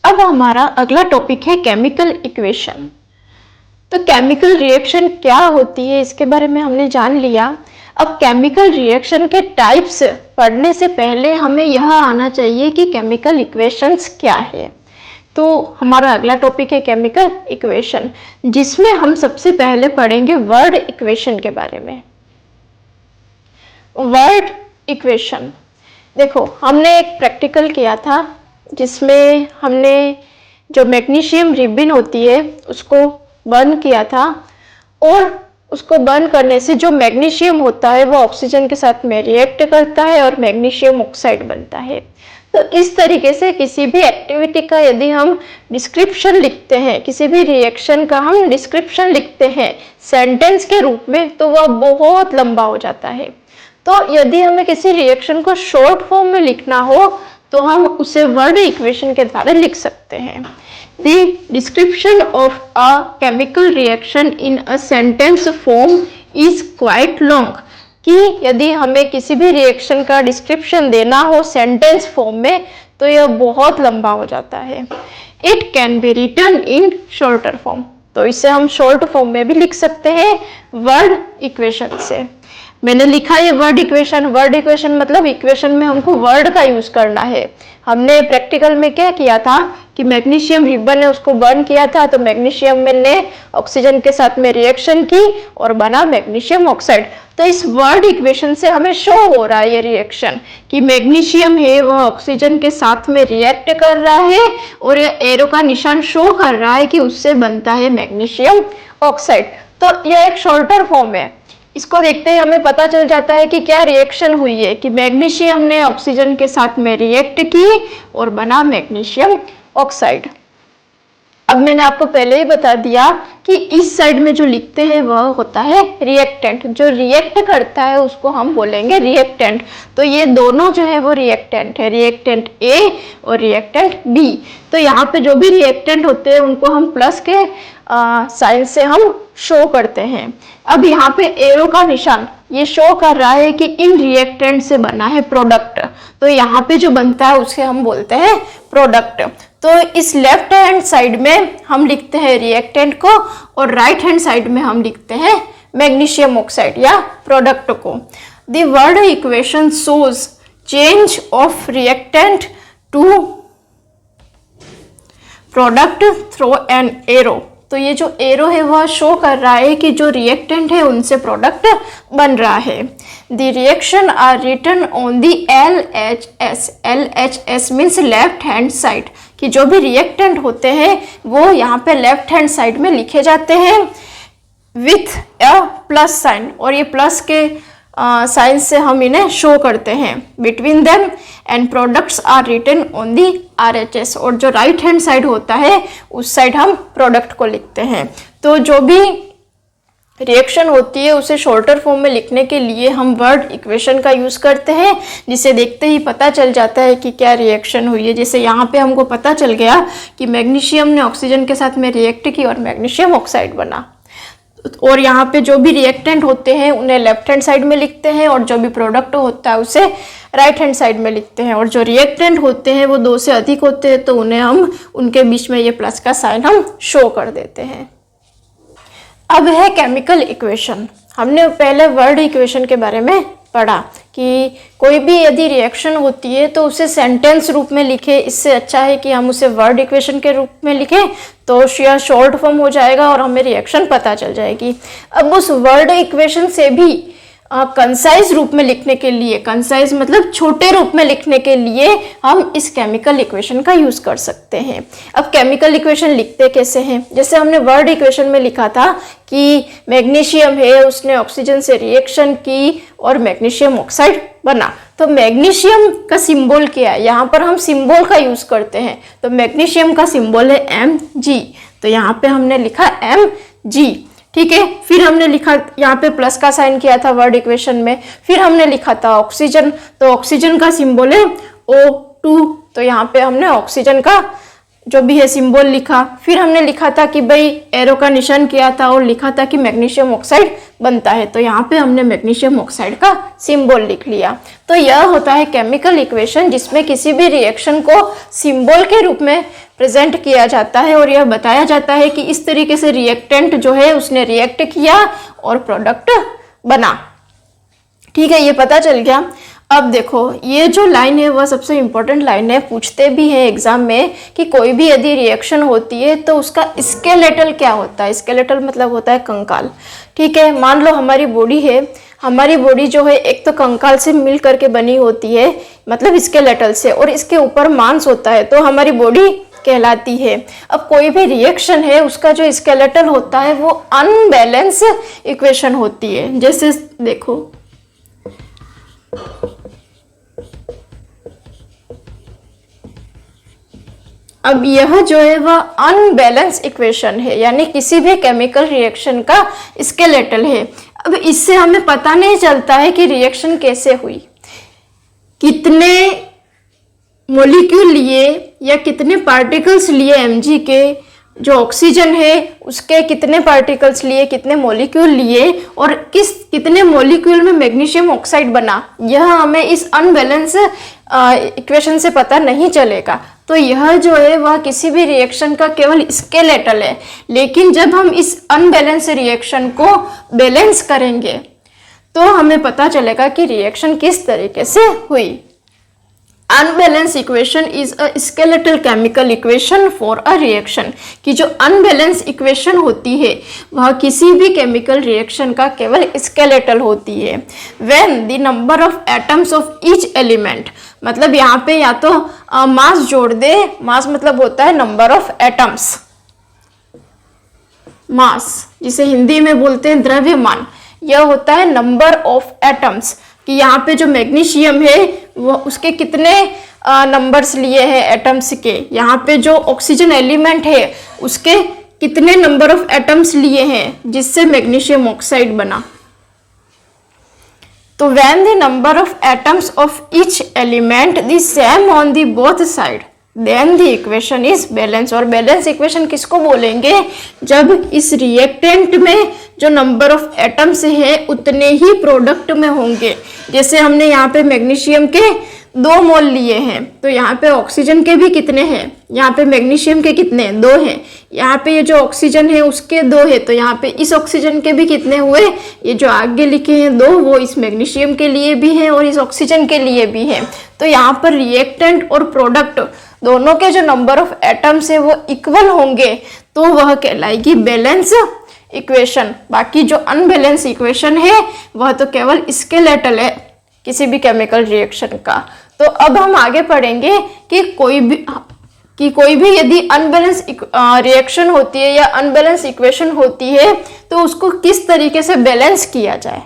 अब हमारा अगला टॉपिक है केमिकल इक्वेशन। तो केमिकल रिएक्शन क्या होती है इसके बारे में हमने जान लिया। अब केमिकल रिएक्शन के टाइप्स पढ़ने से पहले हमें यह आना चाहिए कि केमिकल इक्वेशंस क्या है। तो हमारा अगला टॉपिक है केमिकल इक्वेशन, जिसमें हम सबसे पहले पढ़ेंगे वर्ड इक्वेशन के बारे में। वर्ड इक्वेशन, देखो हमने एक प्रैक्टिकल किया था जिसमें हमने जो मैग्नीशियम रिबन होती है उसको बर्न किया था, और उसको बर्न करने से जो मैग्नीशियम होता है वो ऑक्सीजन के साथ में रिएक्ट करता है और मैग्नीशियम ऑक्साइड बनता है। तो इस तरीके से किसी भी एक्टिविटी का यदि हम डिस्क्रिप्शन लिखते हैं, किसी भी रिएक्शन का हम डिस्क्रिप्शन लिखते हैं सेंटेंस के रूप में, तो वह बहुत लंबा हो जाता है। तो यदि हमें किसी रिएक्शन को शॉर्ट फॉर्म में लिखना हो तो हम उसे वर्ड इक्वेशन के द्वारा लिख सकते हैं। The description of a chemical reaction in a sentence form is quite long। कि यदि हमें किसी भी रिएक्शन का डिस्क्रिप्शन देना हो सेंटेंस फॉर्म में तो यह बहुत लंबा हो जाता है। It can be written in shorter form। तो इसे हम शॉर्ट फॉर्म में भी लिख सकते हैं वर्ड इक्वेशन से। मैंने लिखा है वर्ड इक्वेशन। वर्ड इक्वेशन मतलब इक्वेशन में हमको वर्ड का यूज करना है। हमने प्रैक्टिकल में क्या किया था कि मैग्नीशियम रिबन ने उसको बर्न किया था, तो मैग्नीशियम में ने ऑक्सीजन के साथ में रिएक्शन की और बना मैग्नीशियम ऑक्साइड। तो इस वर्ड इक्वेशन से हमें शो हो रहा है ये रिएक्शन कि मैग्नीशियम है वह ऑक्सीजन के साथ में रिएक्ट कर रहा है, और ये एरो का निशान शो कर रहा है कि उससे बनता है मैग्नीशियम ऑक्साइड। तो यह एक शॉर्टर फॉर्म है। इसको देखते ही हमें पता चल जाता है कि क्या रिएक्शन हुई है, कि मैग्नीशियम ने ऑक्सीजन के साथ में रिएक्ट की और बना मैग्नीशियम ऑक्साइड। अब मैंने आपको पहले ही बता दिया कि इस साइड में जो लिखते हैं वह होता है रिएक्टेंट। जो रिएक्ट करता है उसको हम बोलेंगे रिएक्टेंट। तो ये दोनों जो है वो रिएक्टेंट है, रिएक्टेंट ए और रिएक्टेंट बी। तो यहाँ पे जो भी रिएक्टेंट होते हैं उनको हम प्लस के साइन से हम शो करते हैं। अब यहाँ पे एरो का निशान ये शो कर रहा है कि इन रिएक्टेंट से बना है प्रोडक्ट। तो यहाँ पे जो बनता है उसे हम बोलते हैं प्रोडक्ट। तो इस लेफ्ट हैंड साइड में हम लिखते हैं रिएक्टेंट को और राइट हैंड साइड में हम लिखते हैं मैग्नीशियम ऑक्साइड या प्रोडक्ट को। The word equation shows change of reactant to product through an arrow. तो ये जो एरो है वह शो कर रहा है कि जो रिएक्टेंट है उनसे प्रोडक्ट बन रहा है। The reaction are written on the LHS। LHS means left hand side, कि जो भी रिएक्टेंट होते हैं वो यहाँ पे लेफ्ट हैंड साइड में लिखे जाते हैं विथ अ प्लस साइन, और ये प्लस के साइन से हम इन्हें शो करते हैं between them, and products are written on the RHS। और जो राइट हैंड साइड होता है उस साइड हम प्रोडक्ट को लिखते हैं। तो जो भी रिएक्शन होती है उसे शॉर्टर फॉर्म में लिखने के लिए हम वर्ड इक्वेशन का यूज करते हैं, जिसे देखते ही पता चल जाता है कि क्या रिएक्शन हुई है। जैसे यहाँ पे हमको पता चल गया कि मैग्नीशियम ने ऑक्सीजन के साथ में रिएक्ट की और मैग्नीशियम ऑक्साइड बना। और यहाँ पे जो भी रिएक्टेंट होते हैं उन्हें लेफ्ट हैंड साइड में लिखते हैं और जो भी प्रोडक्ट होता है उसे राइट हैंड साइड में लिखते हैं। और जो रिएक्टेंट होते हैं वो 2 से अधिक होते हैं तो उन्हें हम उनके बीच में ये प्लस का साइन हम शो कर देते हैं। अब है केमिकल इक्वेशन। हमने पहले वर्ड इक्वेशन के बारे में पढ़ा कि कोई भी यदि रिएक्शन होती है तो उसे सेंटेंस रूप में लिखे। इससे अच्छा है कि हम उसे वर्ड इक्वेशन के रूप में लिखें तो यह शॉर्ट फॉर्म हो जाएगा और हमें रिएक्शन पता चल जाएगी। अब उस वर्ड इक्वेशन से भी कंसाइज रूप में लिखने के लिए, कंसाइज मतलब छोटे रूप में लिखने के लिए हम इस केमिकल इक्वेशन का यूज कर सकते हैं। अब केमिकल इक्वेशन लिखते कैसे हैं? जैसे हमने वर्ड इक्वेशन में लिखा था कि मैग्नीशियम है उसने ऑक्सीजन से रिएक्शन की और मैग्नीशियम ऑक्साइड बना। तो मैग्नीशियम का सिंबल क्या है? यहाँ पर हम सिंबल का यूज करते हैं। तो मैग्नीशियम का सिंबल है Mg। तो यहाँ पे हमने लिखा Mg, ठीक है। फिर हमने लिखा यहाँ पे प्लस का साइन किया था वर्ड इक्वेशन में। फिर हमने लिखा था ऑक्सीजन, तो ऑक्सीजन का सिंबल है O2। तो यहाँ पे हमने ऑक्सीजन का जो भी है सिंबल लिखा, फिर हमने लिखा था कि भाई एरो का निशान किया था और लिखा था कि मैग्नीशियम ऑक्साइड बनता है, तो यहाँ पे हमने मैग्नीशियम ऑक्साइड का सिंबल लिख लिया। तो यह होता है केमिकल इक्वेशन जिसमें किसी भी रिएक्शन को सिंबल के रूप में प्रेजेंट किया जाता है और यह बताया जाता है कि इस तरीके से रिएक्टेंट जो है उसने रिएक्ट किया और प्रोडक्ट बना। ठीक है, ये पता चल गया। अब देखो ये जो लाइन है वह सबसे इम्पोर्टेंट लाइन है, पूछते भी है एग्जाम में कि कोई भी यदि रिएक्शन होती है तो उसका स्केलेटल क्या होता है। स्केलेटल मतलब होता है कंकाल। ठीक है, मान लो हमारी बॉडी है, हमारी बॉडी जो है एक तो कंकाल से मिल करके बनी होती है, मतलब स्केलेटल से, और इसके ऊपर मांस होता है, तो हमारी बॉडी कहलाती है। अब कोई भी रिएक्शन है उसका जो स्केलेटल होता है वो अनबैलेंस इक्वेशन होती है। जैसे देखो अब यह जो है वह अनबैलेंस इक्वेशन है, यानी किसी भी केमिकल रिएक्शन का स्केलेटल है। अब इससे हमें पता नहीं चलता है कि रिएक्शन कैसे हुई, कितने मॉलिक्यूल लिए या कितने पार्टिकल्स लिए mg के, जो ऑक्सीजन है उसके कितने पार्टिकल्स लिए, कितने मॉलिक्यूल लिए और कितने मॉलिक्यूल में मैग्नीशियम ऑक्साइड बना, यह हमें इस अनबैलेंस इक्वेशन से पता नहीं चलेगा। तो यह जो है वह किसी भी रिएक्शन का केवल स्केलेटल है। लेकिन जब हम इस अनबैलेंस रिएक्शन को बैलेंस करेंगे तो हमें पता चलेगा कि रिएक्शन किस तरीके से हुई। Unbalance equation is a skeletal chemical equation for a reaction, कि जो अनबैलेंस इक्वेशन होती है वह किसी भी केमिकल रिएक्शन का केवल स्केलेटल होती है। When the number of atoms of each element, मतलब यहाँ पे या तो मास जोड़ दे, मास मतलब होता है नंबर ऑफ एटम्स, मास जिसे हिंदी में बोलते हैं द्रव्यमान, यह होता है नंबर ऑफ एटम्स, कि यहाँ पे जो मैग्नीशियम है वो उसके कितने नंबर्स लिए हैं एटम्स के, यहाँ पे जो ऑक्सीजन एलिमेंट है उसके कितने नंबर ऑफ एटम्स लिए हैं जिससे मैग्नीशियम ऑक्साइड बना। तो when the number of atoms of each element the same on the both side then the equation is balance. और बैलेंस इक्वेशन किसको बोलेंगे, जब इस रिएक्टेंट में जो नंबर ऑफ एटम्स है उतने ही प्रोडक्ट में होंगे। जैसे हमने यहाँ पे मैग्नीशियम के 2 मोल लिए हैं, तो यहाँ पे ऑक्सीजन के भी कितने हैं, यहाँ पे मैग्नीशियम के कितने, 2 हैं। यहाँ पे ये जो ऑक्सीजन है उसके 2 है, तो यहाँ पे इस ऑक्सीजन के भी कितने हुए, ये जो आगे लिखे हैं 2, वो इस मैग्नीशियम के लिए भी हैं और इस ऑक्सीजन के लिए भी हैं। तो यहाँ पर रिएक्टेंट और प्रोडक्ट दोनों के जो नंबर ऑफ एटम्स है वो इक्वल होंगे, तो वह कहलाएगी बैलेंस इक्वेशन। बाकी जो अनबैलेंस इक्वेशन है वह तो केवल स्केलेटल है किसी भी केमिकल रिएक्शन का। तो अब हम आगे पढ़ेंगे कि कोई भी यदि अनबैलेंस रिएक्शन होती है या अनबैलेंस इक्वेशन होती है तो उसको किस तरीके से बैलेंस किया जाए।